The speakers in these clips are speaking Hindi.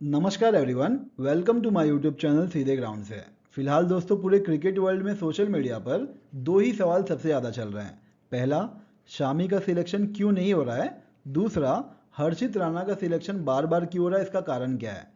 नमस्कार everyone, welcome to my YouTube channel सीधे ग्राउंड से। फिलहाल दोस्तों पूरे क्रिकेट वर्ल्ड में सोशल मीडिया पर दो ही सवाल सबसे ज़्यादा चल रहे हैं। पहला, शामी का सिलेक्शन क्यों नहीं हो रहा है। दूसरा, हर्षित राणा का सिलेक्शन बार बार क्यों हो रहा है, इसका कारण क्या है।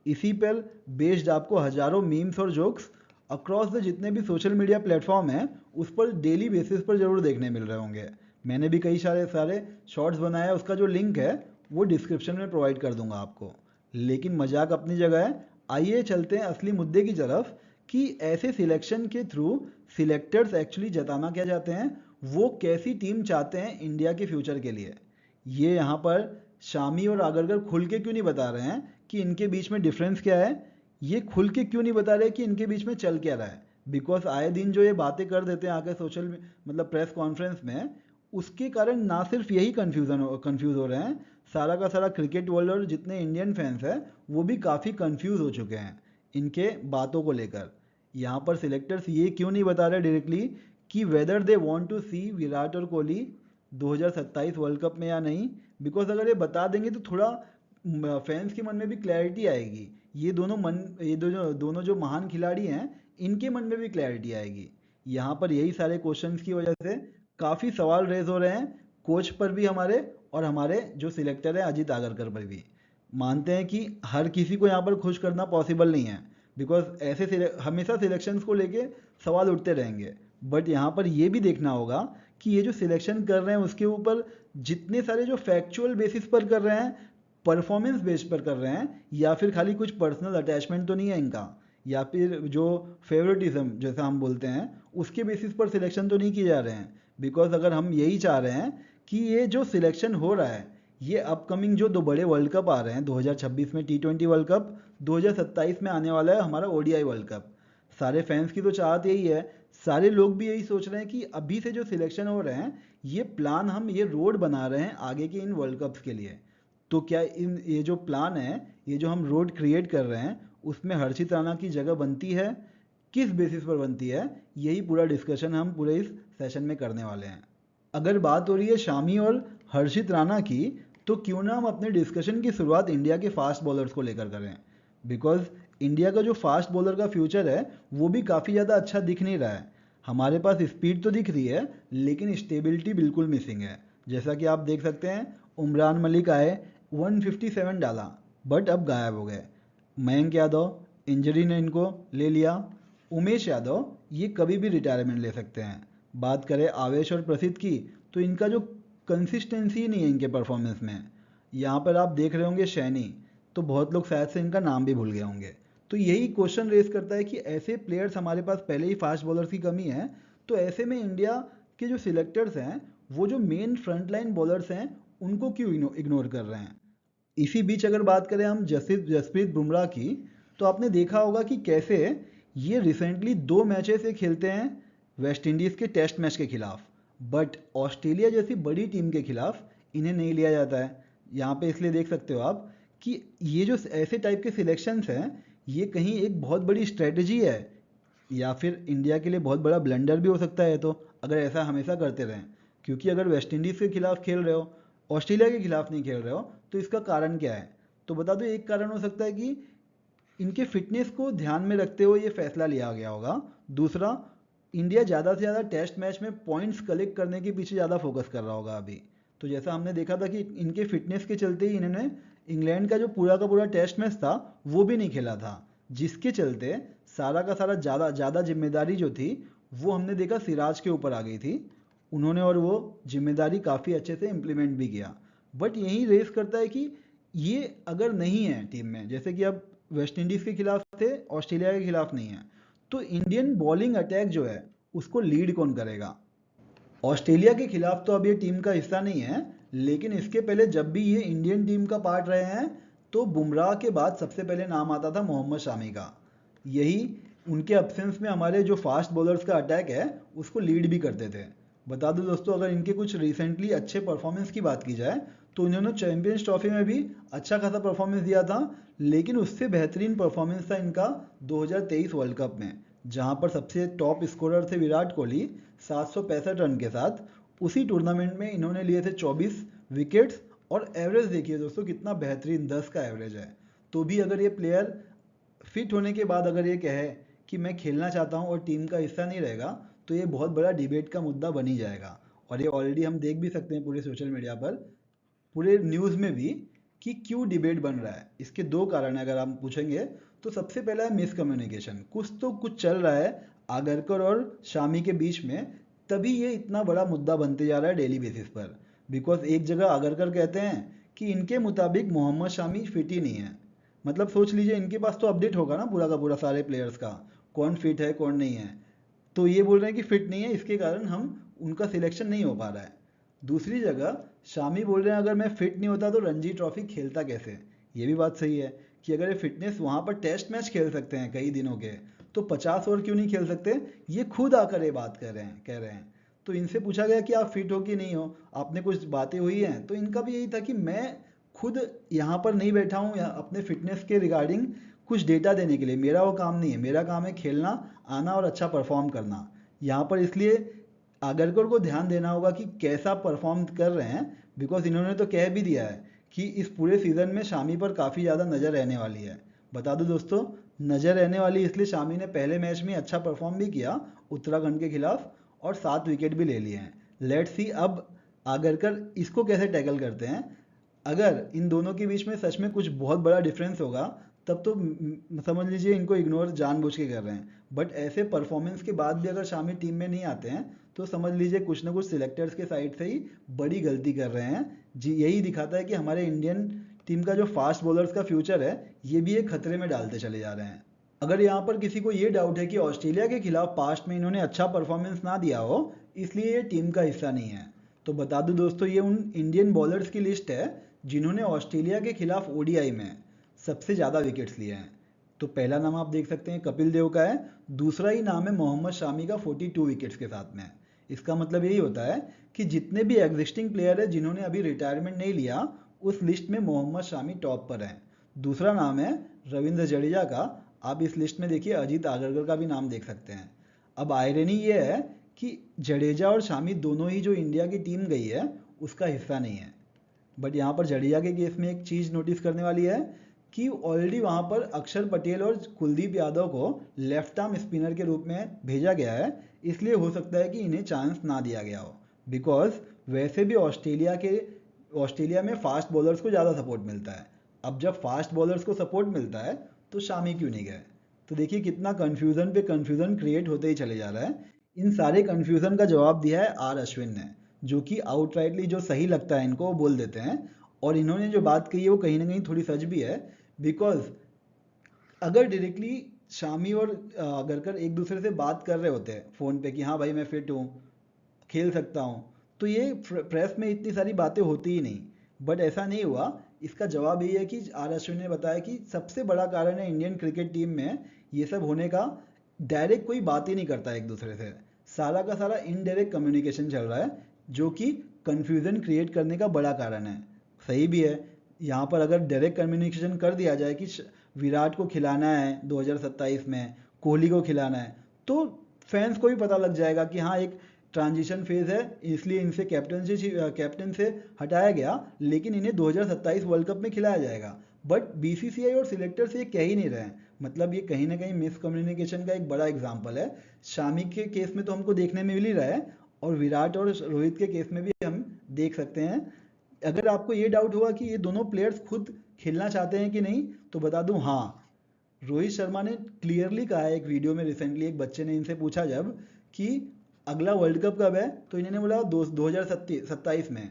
इसी पर बेस्ड आपको हजारों मीम्स और जोक्स अक्रॉस द जितने भी सोशल मीडिया प्लेटफॉर्म हैं उस पर डेली बेसिस पर ज़रूर देखने मिल रहे होंगे। मैंने भी कई सारे सारे शॉर्ट्स बनाए हैं, उसका जो लिंक है वो डिस्क्रिप्शन में प्रोवाइड कर दूंगा आपको। लेकिन मजाक अपनी जगह है। आइए चलते हैं असली मुद्दे की तरफ कि ऐसे सिलेक्शन के थ्रू सिलेक्टर्स एक्चुअली जताना क्या चाहते हैं, वो कैसी टीम चाहते हैं इंडिया के फ्यूचर के लिए। ये यहाँ पर शामी और आगरकर खुल के क्यों नहीं बता रहे हैं कि इनके बीच में डिफरेंस क्या है। ये खुल के क्यों नहीं बता रहे कि इनके बीच में चल क्या रहा है। बिकॉज आए दिन जो ये बातें कर देते हैं आके सोशल मतलब प्रेस कॉन्फ्रेंस में, उसके कारण ना सिर्फ यही कंफ्यूज हो रहे हैं, सारा का सारा क्रिकेट वर्ल्ड और जितने इंडियन फैंस हैं वो भी काफ़ी कंफ्यूज हो चुके हैं इनके बातों को लेकर। यहाँ पर सिलेक्टर्स ये क्यों नहीं बता रहे डायरेक्टली कि वेदर दे वांट टू सी विराट और कोहली 2027 वर्ल्ड कप में या नहीं। बिकॉज अगर ये बता देंगे तो थोड़ा फैंस के मन में भी क्लैरिटी आएगी। ये दोनों जो महान खिलाड़ी हैं इनके मन में भी क्लैरिटी आएगी। यहाँ पर यही सारे क्वेश्चंस की वजह से काफ़ी सवाल रेज हो रहे हैं कोच पर भी हमारे, और हमारे जो सिलेक्टर है अजीत आगरकर पर भी। मानते हैं कि हर किसी को यहाँ पर खुश करना पॉसिबल नहीं है। बिकॉज हमेशा सिलेक्शंस को लेके सवाल उठते रहेंगे। बट यहाँ पर ये भी देखना होगा कि ये जो सिलेक्शन कर रहे हैं उसके ऊपर जितने सारे जो फैक्चुअल बेसिस पर कर रहे हैं, परफॉर्मेंस बेस पर कर रहे हैं, या फिर खाली कुछ पर्सनल अटैचमेंट तो नहीं है इनका, या फिर जो फेवरेटिज्म जैसा हम बोलते हैं उसके बेसिस पर सिलेक्शन तो नहीं किए जा रहे हैं। बिकॉज अगर हम यही चाह रहे हैं कि ये जो सिलेक्शन हो रहा है, ये अपकमिंग जो दो बड़े वर्ल्ड कप आ रहे हैं 2026 में T20 वर्ल्ड कप, 2027 में आने वाला है हमारा ODI वर्ल्ड कप, सारे फैंस की तो चाहत यही है। सारे लोग भी यही सोच रहे हैं कि अभी से जो सिलेक्शन हो रहे हैं ये प्लान, हम ये रोड बना रहे हैं आगे के इन वर्ल्ड कप्स के लिए। तो क्या इन ये जो प्लान है, ये जो हम रोड क्रिएट कर रहे हैं उसमें हर्षित राणा की जगह बनती है, किस बेसिस पर बनती है, यही पूरा डिस्कशन हम पूरे इस सेशन में करने वाले हैं। अगर बात हो रही है शामी और हर्षित राणा की, तो क्यों ना हम अपने डिस्कशन की शुरुआत इंडिया के फास्ट बॉलर्स को लेकर करें। बिकॉज इंडिया का जो फास्ट बॉलर का फ्यूचर है वो भी काफ़ी ज़्यादा अच्छा दिख नहीं रहा है। हमारे पास स्पीड तो दिख रही है लेकिन स्टेबिलिटी बिल्कुल मिसिंग है। जैसा कि आप देख सकते हैं, उमरान मलिक आए, 157 डाला, बट अब गायब हो गए। मयंक यादव इंजरी ने इनको ले लिया। उमेश यादव ये कभी भी रिटायरमेंट ले सकते हैं। बात करें आवेश और प्रसिद्ध की, तो इनका जो कंसिस्टेंसी नहीं है इनके परफॉर्मेंस में। यहाँ पर आप देख रहे होंगे शैनी, तो बहुत लोग शायद से इनका नाम भी भूल गए होंगे। तो यही क्वेश्चन रेस करता है कि ऐसे प्लेयर्स हमारे पास पहले ही फास्ट बॉलर्स की कमी है, तो ऐसे में इंडिया के जो सिलेक्टर्स हैं वो जो मेन फ्रंट लाइन बॉलर्स हैं उनको क्यों इग्नोर कर रहे हैं। इसी बीच अगर बात करें हम जसप्रीत बुमराह की, तो आपने देखा होगा कि कैसे ये रिसेंटली 2 मैचेस से खेलते हैं वेस्ट इंडीज़ के टेस्ट मैच के खिलाफ, बट ऑस्ट्रेलिया जैसी बड़ी टीम के खिलाफ इन्हें नहीं लिया जाता है। यहाँ पे इसलिए देख सकते हो आप कि ये जो ऐसे टाइप के सिलेक्शंस हैं, ये कहीं एक बहुत बड़ी स्ट्रेटजी है या फिर इंडिया के लिए बहुत बड़ा ब्लंडर भी हो सकता है। तो अगर ऐसा हमेशा करते रहें, क्योंकि अगर वेस्ट इंडीज़ के खिलाफ खेल रहे हो, ऑस्ट्रेलिया के खिलाफ नहीं खेल रहे हो, तो इसका कारण क्या है। तो बता दो, एक कारण हो सकता है कि इनके फिटनेस को ध्यान में रखते हुए ये फैसला लिया गया होगा। दूसरा, इंडिया ज़्यादा से ज़्यादा टेस्ट मैच में पॉइंट्स कलेक्ट करने के पीछे ज़्यादा फोकस कर रहा होगा अभी। तो जैसा हमने देखा था कि इनके फिटनेस के चलते ही इन्होंने इंग्लैंड का जो पूरा का पूरा टेस्ट मैच था वो भी नहीं खेला था, जिसके चलते सारा का सारा ज़्यादा ज़्यादा जिम्मेदारी जो थी वो हमने देखा सिराज के ऊपर आ गई थी। उन्होंने और वो जिम्मेदारी काफ़ी अच्छे से इम्प्लीमेंट भी किया। बट यही रेस करता है कि ये अगर नहीं है टीम में, जैसे कि अब वेस्ट इंडीज़ के खिलाफ थे, ऑस्ट्रेलिया के खिलाफ नहीं है, तो इंडियन बॉलिंग अटैक जो है उसको लीड कौन करेगा। ऑस्ट्रेलिया के खिलाफ तो अब ये टीम का हिस्सा नहीं है, लेकिन इसके पहले जब भी ये इंडियन टीम का पार्ट रहे हैं तो बुमराह के बाद सबसे पहले नाम आता था मोहम्मद शामी का। यही उनके अब्सेंस में हमारे जो फास्ट बॉलर्स का अटैक है उसको लीड भी करते थे। बता दूं दोस्तों, अगर इनके कुछ रिसेंटली अच्छे परफॉर्मेंस की बात की जाए, तो इन्होंने चैंपियंस ट्रॉफी में भी अच्छा खासा परफॉर्मेंस दिया था। लेकिन उससे बेहतरीन परफॉर्मेंस था इनका 2023 वर्ल्ड कप में, जहां पर सबसे टॉप स्कोरर थे विराट कोहली 765 रन के साथ। उसी टूर्नामेंट में इन्होंने लिए थे 24 विकेट्स, और एवरेज देखिए दोस्तों कितना बेहतरीन, 10 का एवरेज है। तो भी अगर ये प्लेयर फिट होने के बाद अगर ये कहे कि मैं खेलना चाहता हूँ और टीम का हिस्सा नहीं रहेगा, तो ये बहुत बड़ा डिबेट का मुद्दा बन ही जाएगा। और ये ऑलरेडी हम देख भी सकते हैं पूरे सोशल मीडिया पर, पूरे न्यूज़ में भी, कि क्यों डिबेट बन रहा है। इसके दो कारण है अगर आप पूछेंगे तो। सबसे पहला है मिसकम्युनिकेशन, कुछ तो कुछ चल रहा है आगरकर और शामी के बीच में, तभी ये इतना बड़ा मुद्दा बनते जा रहा है डेली बेसिस पर। बिकॉज एक जगह आगरकर कहते हैं कि इनके मुताबिक मोहम्मद शामी फिट ही नहीं है। मतलब सोच लीजिए, इनके पास तो अपडेट होगा ना पूरा का पूरा सारे प्लेयर्स का, कौन फिट है कौन नहीं है। तो ये बोल रहे हैं कि फिट नहीं है, इसके कारण हम उनका सिलेक्शन नहीं हो पा रहा है। दूसरी जगह शामी बोल रहे हैं अगर मैं फिट नहीं होता तो रणजी ट्रॉफी खेलता कैसे। ये भी बात सही है कि अगर ये फिटनेस वहाँ पर टेस्ट मैच खेल सकते हैं कई दिनों के, तो 50 ओवर क्यों नहीं खेल सकते। ये खुद आकर ये बात कह रहे हैं। तो इनसे पूछा गया कि आप फिट हो कि नहीं हो, आपने कुछ बातें हुई हैं, तो इनका भी यही था कि मैं खुद यहाँ पर नहीं बैठा हूँ अपने फिटनेस के रिगार्डिंग कुछ डेटा देने के लिए। मेरा वो काम नहीं है, मेरा काम है खेलना, आना और अच्छा परफॉर्म करना यहाँ पर। इसलिए आगरकर को ध्यान देना होगा कि कैसा परफॉर्म कर रहे हैं। बिकॉज इन्होंने तो कह भी दिया है कि इस पूरे सीज़न में शामी पर काफ़ी ज़्यादा नज़र रहने वाली है। बता दूं दोस्तों, नज़र रहने वाली इसलिए शामी ने पहले मैच में अच्छा परफॉर्म भी किया उत्तराखंड के खिलाफ, और 7 विकेट भी ले लिए हैं। लेट्स सी अब आगरकर इसको कैसे टैकल करते हैं। अगर इन दोनों के बीच में सच में कुछ बहुत बड़ा डिफरेंस होगा, तब तो समझ लीजिए इनको इग्नोर जानबूझ के कर रहे हैं। बट ऐसे परफॉर्मेंस के बाद भी अगर शामी टीम में नहीं आते हैं, तो समझ लीजिए कुछ ना कुछ सिलेक्टर्स के साइड से ही बड़ी गलती कर रहे हैं। जी, यही दिखाता है कि हमारे इंडियन टीम का जो फास्ट बॉलर्स का फ्यूचर है, ये भी एक खतरे में डालते चले जा रहे हैं। अगर यहाँ पर किसी को ये डाउट है कि ऑस्ट्रेलिया के खिलाफ पास्ट में इन्होंने अच्छा परफॉर्मेंस ना दिया हो, इसलिए ये टीम का हिस्सा नहीं है, तो बता दूं दोस्तों, ये उन इंडियन बॉलर्स की लिस्ट है जिन्होंने ऑस्ट्रेलिया के खिलाफ ओडीआई में सबसे ज़्यादा विकेट्स लिए हैं। तो पहला नाम आप देख सकते हैं कपिल देव का है, दूसरा ही नाम है मोहम्मद शामी का 42 विकेट्स के साथ में। इसका मतलब यही होता है कि जितने भी एग्जिस्टिंग प्लेयर है जिन्होंने अभी रिटायरमेंट नहीं लिया, उस लिस्ट में मोहम्मद शामी टॉप पर हैं। दूसरा नाम है रविंद्र जडेजा का। आप इस लिस्ट में देखिए अजीत आगरकर का भी नाम देख सकते हैं। अब आयरनी ये है कि जडेजा और शामी दोनों ही जो इंडिया की टीम गई है उसका हिस्सा नहीं है। बट यहाँ पर जडेजा के केस में एक चीज़ नोटिस करने वाली है कि ऑलरेडी वहाँ पर अक्षर पटेल और कुलदीप यादव को लेफ्ट आर्म स्पिनर के रूप में भेजा गया है। इसलिए हो सकता है कि इन्हें चांस ना दिया गया हो। बिकॉज वैसे भी ऑस्ट्रेलिया में फास्ट बॉलर्स को ज़्यादा सपोर्ट मिलता है। अब जब फास्ट बॉलर्स को सपोर्ट मिलता है तो शामी क्यों नहीं गए। तो देखिए कितना कन्फ्यूज़न पे कन्फ्यूज़न क्रिएट होते ही चले जा रहा है। इन सारे कन्फ्यूज़न का जवाब दिया है आर अश्विन ने, जो कि आउटराइटली जो सही लगता है इनको वो बोल देते हैं। और इन्होंने जो बात कही है वो कहीं ना कहीं थोड़ी सच भी है। बिकॉज अगर डायरेक्टली शामी और अगरकर एक दूसरे से बात कर रहे होते हैं फ़ोन पे कि हाँ भाई मैं फिट हूँ, खेल सकता हूँ, तो ये प्रेस में इतनी सारी बातें होती ही नहीं। बट ऐसा नहीं हुआ। इसका जवाब यही है कि आर अश्विन ने बताया कि सबसे बड़ा कारण है इंडियन क्रिकेट टीम में ये सब होने का, डायरेक्ट कोई बात ही नहीं करता एक दूसरे से, सारा का सारा इनडायरेक्ट कम्युनिकेशन चल रहा है, जो कि कन्फ्यूज़न क्रिएट करने का बड़ा कारण है। सही भी है। यहाँ पर अगर डायरेक्ट कम्युनिकेशन कर दिया जाए कि विराट को खिलाना है 2027 में, कोहली को खिलाना है, तो फैंस को भी पता लग जाएगा कि हाँ एक ट्रांजिशन फेज है, इसलिए इनसे कैप्टन से हटाया गया, लेकिन इन्हें 2027 वर्ल्ड कप में खिलाया जाएगा। बट बीसीसीआई और सिलेक्टर्स ये कह ही नहीं रहे हैं। मतलब ये कहीं ना कहीं मिसकम्युनिकेशन का एक बड़ा एग्जाम्पल है। शामी के केस में तो हमको देखने में मिल ही रहा है, और विराट और रोहित के केस में भी हम देख सकते हैं। अगर आपको ये डाउट हुआ कि ये दोनों प्लेयर्स खुद खेलना चाहते हैं कि नहीं, तो बता दूं हाँ, रोहित शर्मा ने क्लियरली कहा है एक वीडियो में रिसेंटली, एक बच्चे ने इनसे पूछा जब कि अगला वर्ल्ड कप कब है, तो इन्होंने बोला 2027 में।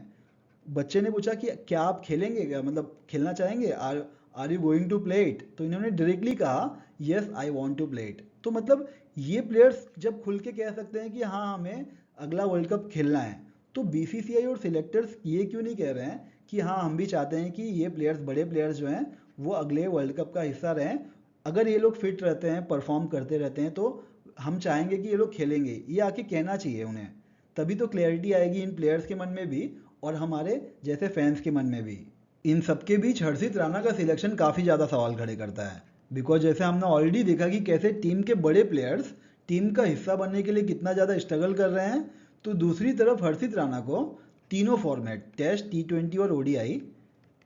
बच्चे ने पूछा कि क्या आप खेलेंगे, क्या मतलब खेलना चाहेंगे, are you going to play it, तो इन्होंने डायरेक्टली कहा yes I want to play it. तो मतलब ये प्लेयर्स जब खुल के कह सकते हैं कि हाँ हमें अगला वर्ल्ड कप खेलना है, तो बीसीसीआई और सिलेक्टर्स ये क्यों नहीं कह रहे हैं कि हाँ हम भी चाहते हैं कि ये प्लेयर्स, बड़े प्लेयर्स जो हैं, वो अगले वर्ल्ड कप का हिस्सा रहें। अगर ये लोग फिट रहते हैं, परफॉर्म करते रहते हैं, तो हम चाहेंगे कि ये लोग खेलेंगे। ये आके कहना चाहिए उन्हें, तभी तो क्लैरिटी आएगी इन प्लेयर्स के मन में भी और हमारे जैसे फैंस के मन में भी। इन सबके बीच हर्षित राणा का सिलेक्शन काफ़ी ज़्यादा सवाल खड़े करता है। बिकॉज जैसे हमने ऑलरेडी देखा कि कैसे टीम के बड़े प्लेयर्स टीम का हिस्सा बनने के लिए कितना ज़्यादा स्ट्रगल कर रहे हैं, तो दूसरी तरफ हर्षित राणा को तीनों फॉर्मेट, टेस्ट, T20 और ओडीआई,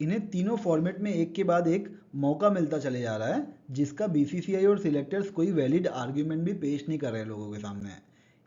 इन्हें तीनों फॉर्मेट में एक के बाद एक मौका मिलता चले जा रहा है, जिसका बीसीसीआई और सिलेक्टर्स कोई वैलिड आर्ग्यूमेंट भी पेश नहीं कर रहे लोगों के सामने।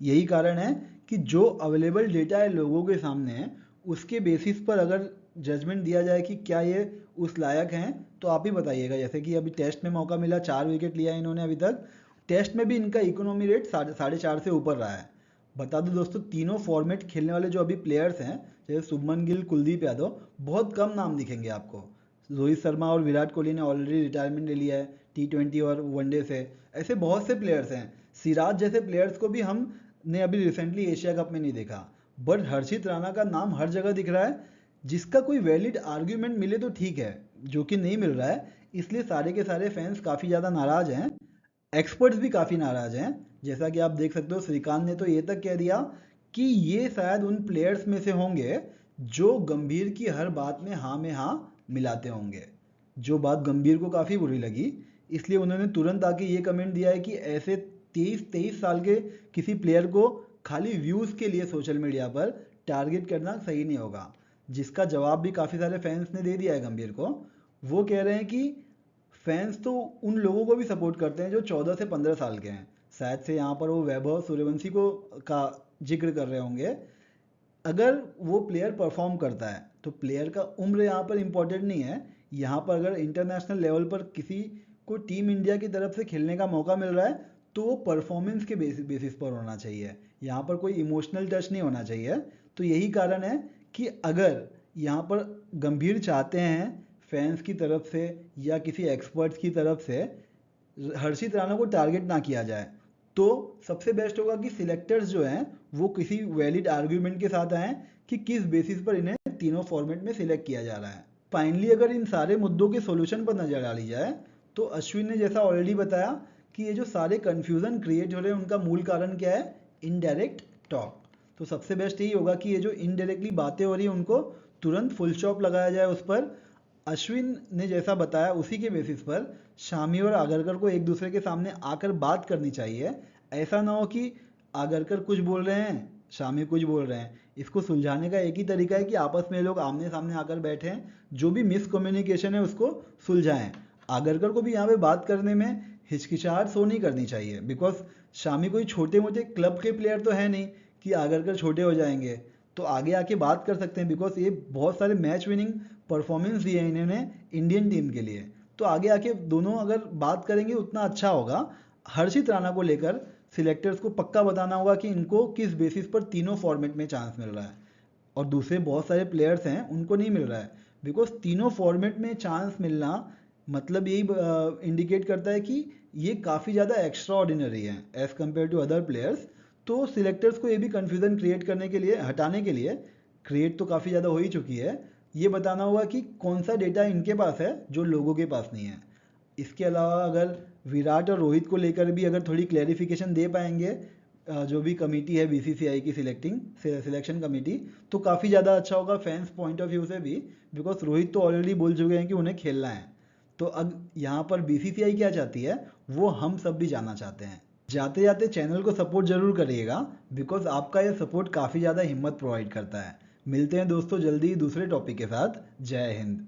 यही कारण है कि जो अवेलेबल डेटा है लोगों के सामने, उसके बेसिस पर अगर जजमेंट दिया जाए कि क्या ये उस लायक हैं, तो आप ही बताइएगा। जैसे कि अभी टेस्ट में मौका मिला, 4 विकेट लिया इन्होंने अभी तक, टेस्ट में भी इनका इकोनॉमी रेट 4.5 से ऊपर रहा है। बता दो दोस्तों, तीनों फॉर्मेट खेलने वाले जो अभी प्लेयर्स हैं, जैसे शुभमन गिल, कुलदीप यादव, बहुत कम नाम दिखेंगे आपको। रोहित शर्मा और विराट कोहली ने ऑलरेडी रिटायरमेंट ले लिया है T20 और वनडे से। ऐसे बहुत से प्लेयर्स हैं। सिराज जैसे प्लेयर्स को भी हमने अभी रिसेंटली एशिया कप में नहीं देखा, बट हर्षित राणा का नाम हर जगह दिख रहा है। जिसका कोई वैलिड आर्ग्यूमेंट मिले तो ठीक है, जो कि नहीं मिल रहा है, इसलिए सारे के सारे फैंस काफ़ी ज़्यादा नाराज़ हैं। एक्सपर्ट्स भी काफ़ी नाराज़ हैं। जैसा कि आप देख सकते हो, श्रीकांत ने तो ये तक कह दिया कि ये शायद उन प्लेयर्स में से होंगे जो गंभीर की हर बात में हाँ मिलाते होंगे। जो बात गंभीर को काफ़ी बुरी लगी, इसलिए उन्होंने तुरंत आके ये कमेंट दिया है कि ऐसे 23 साल के किसी प्लेयर को खाली व्यूज़ के लिए सोशल मीडिया पर टारगेट करना सही नहीं होगा। जिसका जवाब भी काफ़ी सारे फैंस ने दे दिया है गंभीर को। वो कह रहे हैं कि फैंस तो उन लोगों को भी सपोर्ट करते हैं जो 14 से 15 साल के हैं। शायद से यहाँ पर वो वैभव सूर्यवंशी को का जिक्र कर रहे होंगे। अगर वो प्लेयर परफॉर्म करता है तो प्लेयर का उम्र यहाँ पर इम्पोर्टेंट नहीं है। यहाँ पर अगर इंटरनेशनल लेवल पर किसी को टीम इंडिया की तरफ से खेलने का मौका मिल रहा है, तो वो परफॉर्मेंस के बेसिस पर होना चाहिए। यहाँ पर कोई इमोशनल टच नहीं होना चाहिए। तो यही कारण है कि अगर यहाँ पर गंभीर चाहते हैं फैंस की तरफ से या किसी एक्सपर्ट्स की तरफ से हर्षित राणा को टारगेट ना किया जाए, तो सबसे बेस्ट होगा कि सिलेक्टर्स जो हैं वो किसी वैलिड आर्ग्यूमेंट के साथ आएँ कि किस बेसिस पर इन्हें तीनों फॉर्मेट में सिलेक्ट किया जा रहा है। फाइनली अगर इन सारे मुद्दों के सॉल्यूशन पर नज़र डाली जाए, तो अश्विन ने जैसा ऑलरेडी बताया कि ये जो सारे कन्फ्यूज़न क्रिएट हो रहे हैं, उनका मूल कारण क्या है? Indirect talk. तो सबसे बेस्ट यही होगा कि ये जो इनडायरेक्टली बातें हो रही हैं, उनको तुरंत फुल स्टॉप लगाया जाए उस पर। अश्विन ने जैसा बताया उसी के बेसिस पर शामी और आगरकर को एक दूसरे के सामने आकर बात करनी चाहिए। ऐसा ना हो कि आगरकर कुछ बोल रहे हैं, शामी कुछ बोल रहे हैं। इसको सुलझाने का एक ही तरीका है कि आपस में लोग आमने सामने आकर बैठें, जो भी मिसकम्युनिकेशन है उसको सुलझाएं। आगरकर को भी यहाँ पे बात करने में हिचकिचाहट शो नहीं करनी चाहिए, बिकॉज शामी कोई छोटे मोटे क्लब के प्लेयर तो है नहीं कि आगरकर छोटे हो जाएंगे। तो आगे आके बात कर सकते हैं, बिकॉज ये बहुत सारे मैच विनिंग परफॉर्मेंस दिए हैं इन्होंने इंडियन टीम के लिए। तो आगे आके दोनों अगर बात करेंगे उतना अच्छा होगा। हर्षित राणा को लेकर सिलेक्टर्स को पक्का बताना होगा कि इनको किस बेसिस पर तीनों फॉर्मेट में चांस मिल रहा है, और दूसरे बहुत सारे प्लेयर्स हैं उनको नहीं मिल रहा है। बिकॉज तीनों फॉर्मेट में चांस मिलना मतलब यही इंडिकेट करता है कि ये काफ़ी ज़्यादा एक्स्ट्रा ऑर्डिनरी है as compare to other players. तो सिलेक्टर्स को ये भी कन्फ्यूज़न क्रिएट करने के लिए, हटाने के लिए, क्रिएट तो काफ़ी ज़्यादा हो ही चुकी है, ये बताना होगा कि कौन सा डेटा इनके पास है जो लोगों के पास नहीं है। इसके अलावा अगर विराट और रोहित को लेकर भी अगर थोड़ी क्लैरिफिकेशन दे पाएंगे जो भी कमेटी है बीसीसीआई की सिलेक्शन कमेटी, तो काफ़ी ज़्यादा अच्छा होगा फैंस पॉइंट ऑफ व्यू से भी। बिकॉज रोहित तो ऑलरेडी बोल चुके हैं कि उन्हें खेलना है। तो अब यहाँ पर बीसीसीआई क्या चाहती है वो हम सब भी जानना चाहते हैं। जाते जाते चैनल को सपोर्ट जरूर करिएगा, बिकॉज आपका यह सपोर्ट काफ़ी ज़्यादा हिम्मत प्रोवाइड करता है। मिलते हैं दोस्तों जल्दी दूसरे टॉपिक के साथ। जय हिंद।